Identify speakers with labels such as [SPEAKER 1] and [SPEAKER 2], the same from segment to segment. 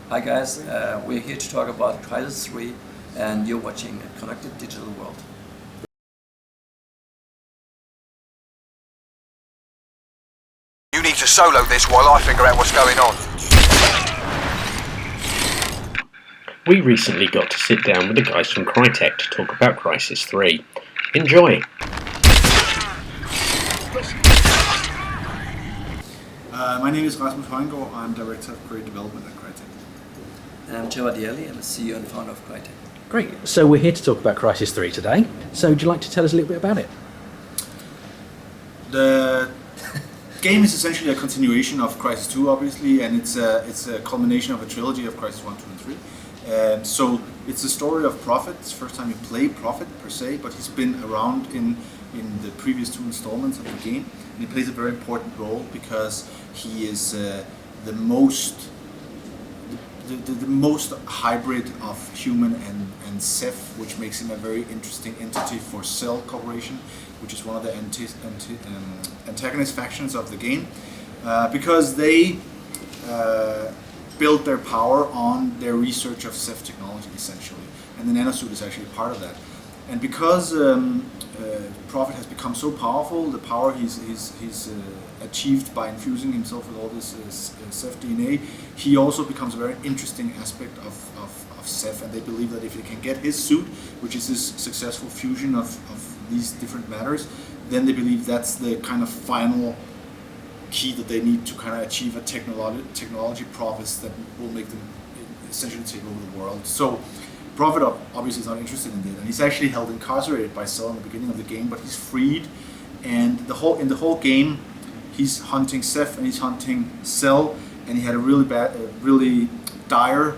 [SPEAKER 1] Hi guys, we're here to talk about Crysis 3 and you're watching a Connected Digital World.
[SPEAKER 2] You need to solo this while I figure out what's going on.
[SPEAKER 3] We recently got to sit down with the guys from Crytek to talk about Crysis 3. Enjoy!
[SPEAKER 4] My name is Rasmum Hojengaard. I'm Director of Creative Development at Crytek.
[SPEAKER 1] And I'm Cevat Yerli, I'm the CEO and founder of Crytek.
[SPEAKER 5] Great, so we're here to talk about Crysis 3 today. So would you like to tell us a little bit about it?
[SPEAKER 4] The game is essentially a continuation of Crysis 2, obviously, and it's a culmination of a trilogy of Crysis 1, 2, and 3. So it's the story of Prophet. It's the first time you play Prophet per se, but he's been around in the previous two installments of the game, and he plays a very important role because he is the most hybrid of human and Ceph, which makes him a very interesting entity for Cell Corporation, which is one of the antagonist factions of the game, because they build their power on their research of Ceph technology, essentially, and the nanosuit is actually part of that. And because Prophet has become so powerful, the power he's achieved by infusing himself with all this Ceph DNA, he also becomes a very interesting aspect of Ceph, and they believe that if they can get his suit, which is this successful fusion of these different matters, then they believe that's the kind of final key that they need to kind of achieve a technology prowess that will make them essentially take over the world. So Prophet obviously is not interested in that, and he's actually held incarcerated by Cell in the beginning of the game, but he's freed, and in the whole game he's hunting Ceph and he's hunting Cell, and he had a really dire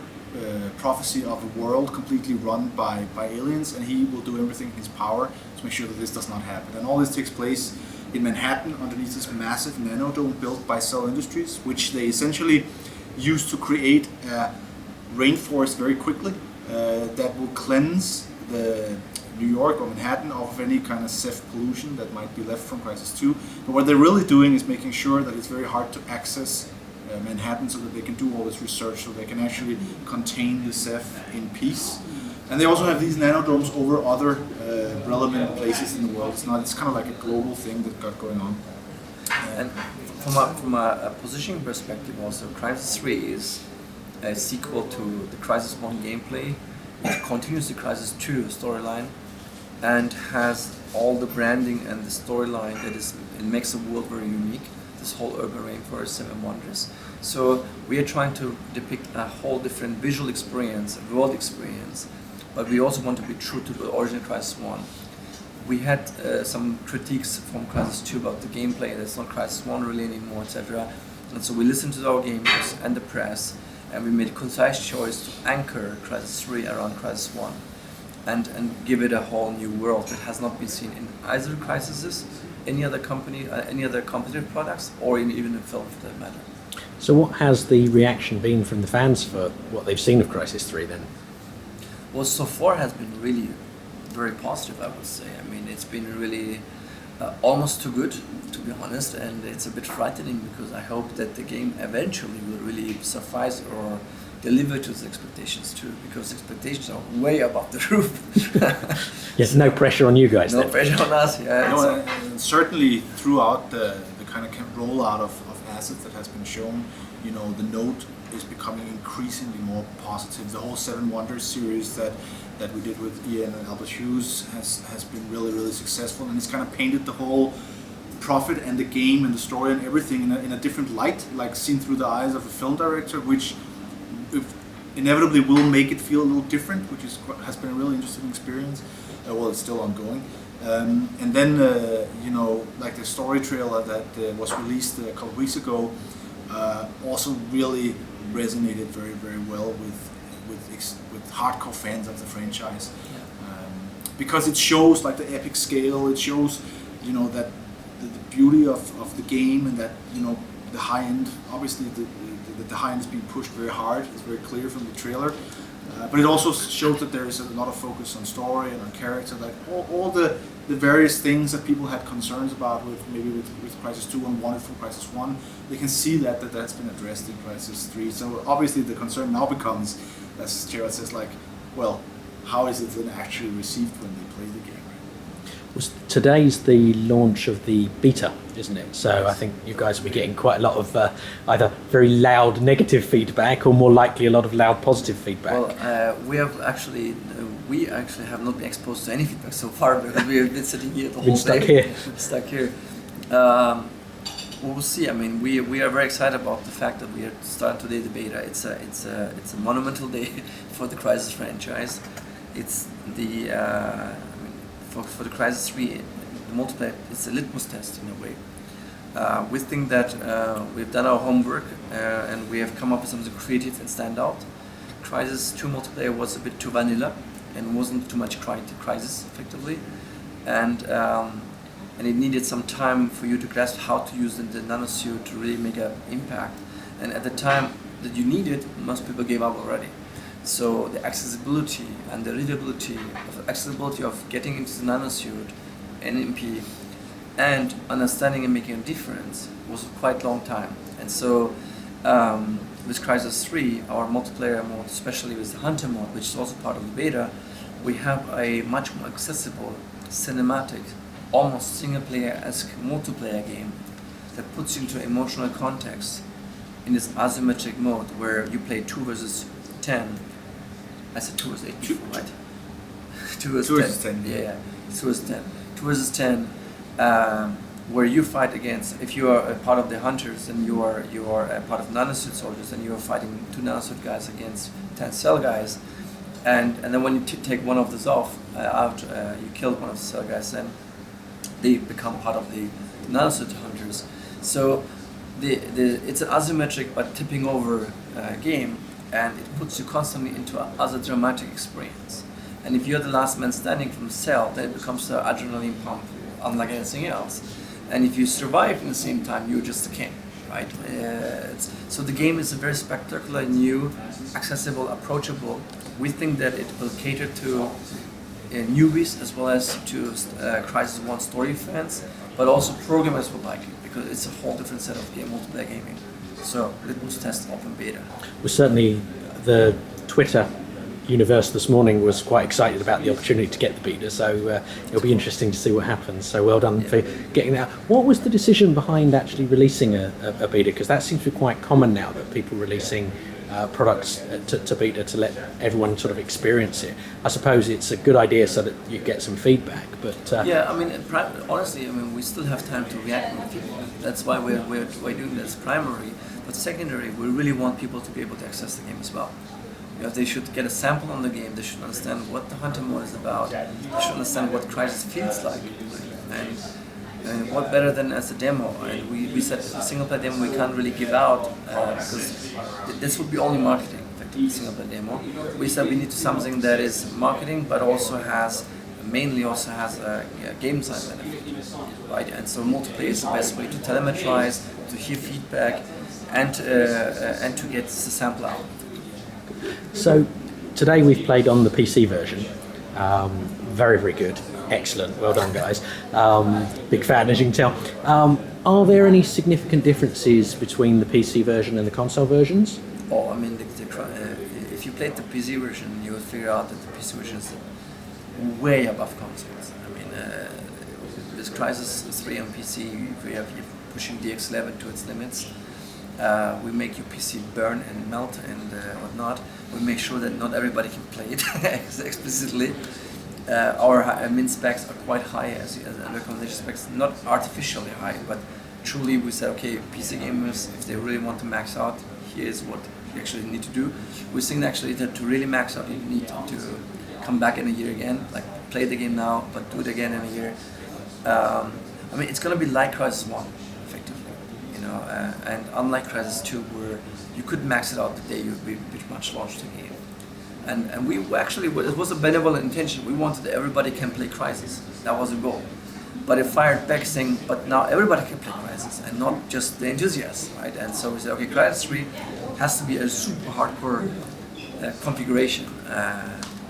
[SPEAKER 4] prophecy of a world completely run by aliens, and he will do everything in his power to make sure that this does not happen. And all this takes place in Manhattan underneath this massive nanodome built by Cell Industries, which they essentially used to create a rainforest very quickly that will cleanse the New York or Manhattan of any kind of Ceph pollution that might be left from Crysis 2. But what they're really doing is making sure that it's very hard to access Manhattan, so that they can do all this research, so they can actually contain the Ceph in peace. And they also have these nanodomes over other relevant places in the world. It's kind of like a global thing that got going on.
[SPEAKER 1] And from a positioning perspective also, Crysis 3 is a sequel to the Crysis 1 gameplay. It continues the Crysis 2 storyline and has all the branding and the storyline it makes the world very unique. This whole urban rainforest, 7 wonders. So we are trying to depict a whole different visual experience, world experience, but we also want to be true to the original Crysis 1. We had some critiques from Crysis 2 about the gameplay, that's not Crysis 1 really anymore, etc. And so we listened to our gamers and the press, and we made a concise choice to anchor Crysis 3 around Crysis 1 and give it a whole new world that has not been seen in either Crysis, any other company, any other competitive products, or even in film for that matter.
[SPEAKER 5] So what has the reaction been from the fans for what they've seen of Crysis 3 then?
[SPEAKER 1] Well, so far has been really very positive, I would say. I mean, it's been really almost too good, to be honest, and it's a bit frightening because I hope that the game eventually will really suffice or deliver to the expectations too, because expectations are way above the roof.
[SPEAKER 5] Yes, no pressure on you guys.
[SPEAKER 1] No
[SPEAKER 5] then.
[SPEAKER 1] pressure on us. Yeah.
[SPEAKER 4] No, and certainly throughout the kind of rollout of assets that has been shown, you know, the note is becoming increasingly more positive. The whole 7 Wonders series that we did with Ian and Albert Hughes has been really successful, and it's kind of painted the whole Prophet and the game and the story and everything in a different light, like seen through the eyes of a film director, which inevitably will make it feel a little different, which has been a really interesting experience. Well, it's still ongoing. And then, you know, like the story trailer that was released a couple of weeks ago also really resonated very well with hardcore fans of the franchise, because it shows like the epic scale. It shows, you know, that the beauty of the game, and that, you know, the high end. Obviously, the high end is being pushed very hard. It's very clear from the trailer. But it also shows that there is a lot of focus on story and on character, like all the various things that people had concerns about with Crysis 2 and wanted from Crysis 1. They can see that's been addressed in Crysis 3. So obviously the concern now becomes, as Cevat says, like, well, how is it then actually received when they play the game?
[SPEAKER 5] Today's the launch of the beta, isn't it? So I think you guys will be getting quite a lot of either very loud negative feedback or more likely a lot of loud positive feedback.
[SPEAKER 1] Well, we actually have not been exposed to any feedback so far because we have been sitting here the whole day. Stuck here. We'll see. I mean, we are very excited about the fact that we are starting today the beta. It's a monumental day for the Crysis franchise. It's the for the Crysis 3, the multiplayer, it's a litmus test in a way. We think that we've done our homework and we have come up with something creative and stand out. Crysis 2 multiplayer was a bit too vanilla and wasn't too much Crysis effectively, and it needed some time for you to grasp how to use the nanosuit to really make an impact. And at the time that you need it, most people gave up already. So the accessibility and the readability of getting into the nanosuit, NMP, and understanding and making a difference was a quite long time. And so with Crysis 3, our multiplayer mode, especially with the Hunter mode, which is also part of the beta, we have a much more accessible, cinematic, almost single-player-esque multiplayer game that puts you into emotional context in this asymmetric mode where you play 2 versus 10. I said 2 versus 8 before, right? 2 versus 10. Yeah, 2 versus 10. 2 versus 10, where you fight against, if you are a part of the hunters and you are a part of nanosuit soldiers and you are fighting 2 nanosuit guys against 10 cell guys, and then when you take one of those off, you killed one of the cell guys, then they become part of the nanosuit hunters. So it's an asymmetric but tipping over game, and it puts you constantly into other dramatic experience. And if you're the last man standing from the cell, then it becomes an adrenaline pump unlike anything else. And if you survive in the same time, you're just a king, right? So the game is a very spectacular, new, accessible, approachable. We think that it will cater to newbies as well as to Crysis 1 story fans, but also programmers will like it because it's a whole different set of multiplayer gaming. So litmus test open beta.
[SPEAKER 5] Well, certainly the Twitter universe this morning was quite excited about the opportunity to get the beta, so it'll be interesting to see what happens. So well done for getting that. What was the decision behind actually releasing a beta? Because that seems to be quite common now, that people releasing products to beta to let everyone sort of experience it. I suppose it's a good idea so that you get some feedback, but
[SPEAKER 1] yeah, I mean, honestly, I mean, we still have time to react with people. That's why we're doing this primary, but secondary, we really want people to be able to access the game as well. You know, they should get a sample on the game. They should understand what the Hunter mode is about. They should understand what Crysis feels like, and what better than as a demo. And we said a single player demo we can't really give out because this would be only marketing, effectively, single player demo. We said we need something that is marketing, but mainly also has a game design benefit, right? And so multiplayer is the best way to telemetrize, to hear feedback, and to get the sample out.
[SPEAKER 5] So today we've played on the PC version. Very, very good. Excellent. Well done, guys. Big fan, as you can tell. Are there any significant differences between the PC version and the console versions?
[SPEAKER 1] Oh, I mean, if you played the PC version, you would figure out that the PC version is way above consoles. I mean, with Crysis 3 on PC, you're pushing DX11 to its limits. We make your PC burn and melt and whatnot. We make sure that not everybody can play it explicitly. Our min specs are quite high as recommendation specs, not artificially high, but truly we said, okay, PC gamers, if they really want to max out, here's what you actually need to do. We think actually that to really max out, you need to come back in a year again, like play the game now, but do it again in a year. I mean, it's going to be like Crysis 1. And unlike Crysis 2, where you could max it out the day you pretty much launched the game. And we actually, it was a benevolent intention. We wanted that everybody can play Crysis. That was the goal. But it fired back saying, but now everybody can play Crysis and not just the enthusiasts, right? And so we said, okay, Crysis 3 has to be a super hardcore configuration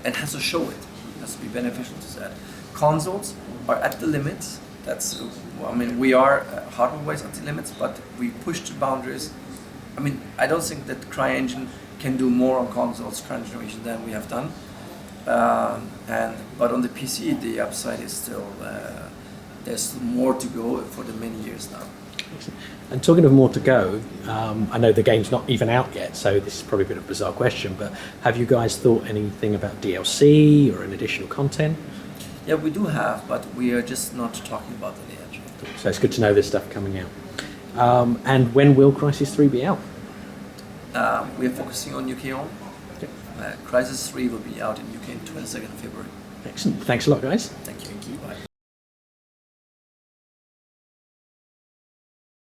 [SPEAKER 1] and has to show it. It has to be beneficial to that. Consoles are at the limits. That's I mean, we are hardware-wise at the limits, but we push the boundaries. I mean, I don't think that CryEngine can do more on consoles current generation than we have done. But on the PC, the upside is still there's more to go for the many years now.
[SPEAKER 5] And talking of more to go, I know the game's not even out yet, so this is probably a bit of a bizarre question, but have you guys thought anything about DLC or an additional content?
[SPEAKER 1] Yeah, we do have, but we are just not talking about the yet.
[SPEAKER 5] So it's good to know there's stuff coming out. And when will Crysis 3 be out?
[SPEAKER 1] We are focusing on UK only. Crysis 3 will be out in UK on 22nd of February.
[SPEAKER 5] Excellent. Thanks a lot, guys.
[SPEAKER 1] Thank you. Bye.